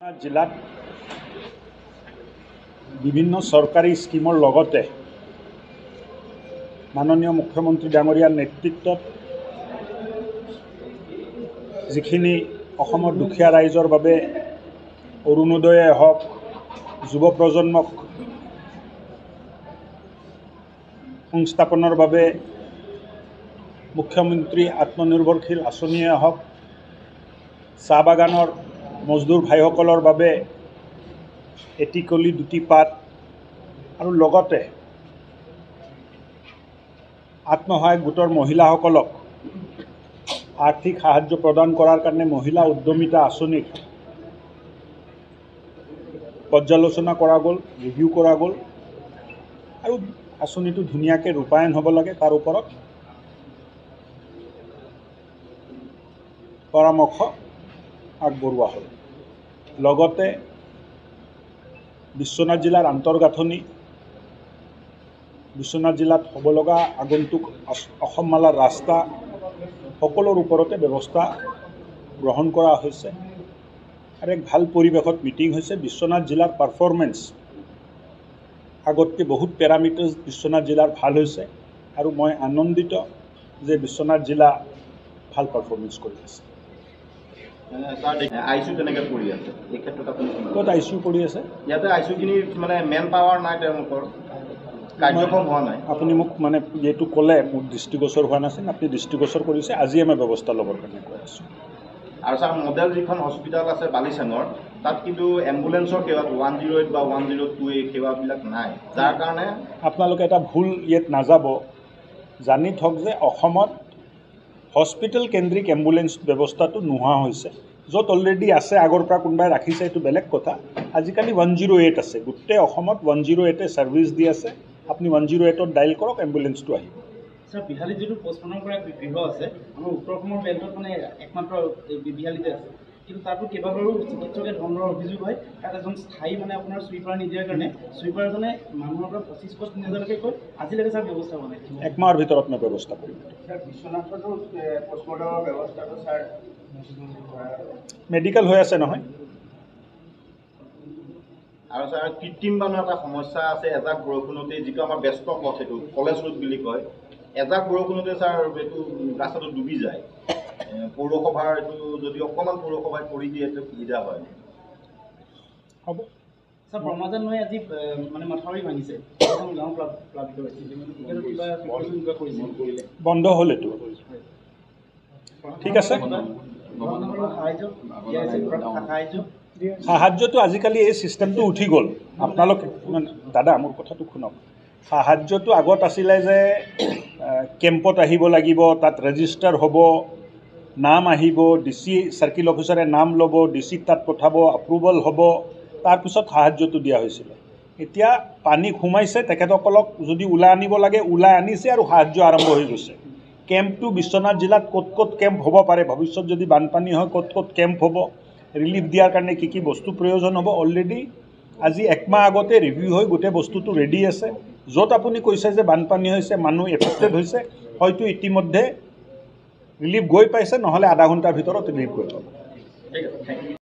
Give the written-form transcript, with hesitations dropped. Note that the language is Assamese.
जिलात विभिन्न सरकारी स्कीमर लगते माननीय मुख्यमंत्री डांगरियार नेतृत्वत जिखिनि अहोमर दुखिया राइजर बारे अरुणोदये हक युव प्रजन्मक संस्थापनर बारे मुख्यमंत्री आत्मनिर्भरशील आँचनिये हक चाह बागानर मजदूर भाईसर बारे एटी कली दुटी पात और लगते आत्मसहायक गोटर महिलासक आर्थिक साहाय्य प्रदान करार कारण महिला उद्यमिता आँचनी पर्यालोचना करा गल रिव्यू करा गल और आँचनीটো धुनियाके रूपायन हब लागे तार ऊपर परामर्श आगबढ़ुआ हल लगते विश्वनाथ जिलार आंतरगाँथनी विश्वनाथ जिलात हब लगा आगंतुक असममालार रास्ता सकलोर ऊपरते व्यवस्था ग्रहण करा होइसे और एक भाल परिवेशत मीटिंग होइसे। विश्वनाथ जिलार पारफरमेंस आगतके बहुत पैरामिटार्स विश्वनाथ जिलार भाल होइसे और मैं आनंदित जे विश्वनाथ जिला भाल पारफरमेंस करि आछे। आईसीयू केनेके पड़ी আছে এই ক্ষেত্ৰত আপুনি কত আইসিউ পড়ি আছে ইয়াতে আইसीयू খিনি মানে মেন পাৱাৰ নাই তেওঁলোকৰ কাৰ্যক্ষম হোৱা নাই আপুনি মোক মানে যেটো ক'লে মোৰ দৃষ্টিগোচৰ হোৱা নাছিল আপুনি দৃষ্টিগোচৰ কৰিছে আজি আমি ব্যৱস্থা ল'বৰ কাৰণে কৈ আছোঁ। আৰু স্যাৰ মডেল যিখন হস্পিটাল আছে বালিচাঙৰ তাত কিন্তু এম্বুলেন্সৰ সেৱা 108 বা 102 এই সেৱাবিলাক নাই যাৰ কাৰণে আপোনালোকে এটা ভুল ইয়াত নাযাব জানি থক যে অসমত हॉस्पिटल केन्द्रिक एम्बुलेंस व्यवस्था तो নোহোৱা হৈছে য'ত अलरेडी আছে আগৰ পৰা কোনোবাই ৰাখিছে এইটো বেলেগ কথা। আজিকালি 108 আছে গোটেই অসমত 108 সাৰ্ভিস দি আছে আপুনি 108 ডাইল কৰক এম্বুলেন্সটো আহিব। স্যাৰ বিহালী যেটো পোস্টপনৰ পৰা গৃহ আছে আমাৰ উত্তৰ অসমৰ বেল্টত মানে একমাত্ৰ বিহালীতে আছে কিন্তু তাতো কেইবাবাৰো চিকিৎসকে ধনৰ অভিযোগ হয় তাত এজন স্থায়ী মানে আপোনাৰ সুইপাৰ নিদিয়াৰ কাৰণে সুইপাৰজনে মানুহৰ পৰা 25-30,000 কৈ আজিলৈকে স্যাৰ ব্যৱস্থা হোৱা নাই। এক মাহৰ ভিতৰত মই ব্যৱস্থা কৰিম। স্যাৰ বিশ্বনাথতো পোস্টমৰ্টমৰ ব্যৱস্থাটো স্যাৰ মেডিকেল হৈ আছে নহয় আৰু স্যাৰ কৃত্ৰিম বানৰ এটা সমস্যা আছে এজাক বৰষুণতে যিটো আমাৰ ব্যস্ত পথ এইটো কলেজ ৰোড বুলি কয় এজাক বৰষুণতে স্যাৰ এইটো ৰাস্তাটো ডুবি যায় পৌৰসভাৰ এইটো যদি অকণমান পৌৰসভাই কৰি দিয়ে তো সুবিধা হয় হ'ব। স্যাৰ ব্ৰহ্মজান নৈ আজি মানে মাথাউৰি ভাঙিছে এখন গাঁও প্লাবিত হৈছে কিন্তু কিবা কৰিলে বন্ধ হ'ল এইটো ঠিক আছে। সাহায্যটো আজিকালি এই সিস্টেমটো উঠি গ'ল আপোনালোকে দাদা মোৰ কথাটো শুনক সাহায্যটো আগত আছিলে যে কেম্পত আহিব লাগিব তাত ৰেজিষ্টাৰ হ'ব নাম আহিব ডিসি সাৰ্কিল অফিচাৰে নাম ল'ব ডিসি তাত পঠাব এপ্ৰুভেল হ'ব তাৰপিছত সাহায্যটো দিয়া হৈছিলে। এতিয়া পানী সোমাইছে তেখেতসকলক যদি ওলাই আনিব লাগে ওলাই আনিছে আৰু সাহায্য আৰম্ভ হৈ গৈছে। কেম্পটো বিশ্বনাথ জিলাত ক'ত ক'ত কেম্প হ'ব পাৰে ভৱিষ্যত যদি বানপানী হয় ক'ত ক'ত কেম্প হ'ব ৰিলিফ দিয়াৰ কাৰণে কি বস্তু প্ৰয়োজন হ'ব অলৰেডি আজি এক মাহ আগতে ৰিভিউ হৈ গোটেই বস্তুটো ৰেডি আছে। য'ত আপুনি কৈছে যে বানপানী হৈছে মানুহ এফেক্টেড হৈছে হয়তো ইতিমধ্যে ৰিলিফ গৈ পাইছে নহ'লে আধা ঘণ্টাৰ ভিতৰত ৰিলিফ গৈ পাব। ঠিক আছে।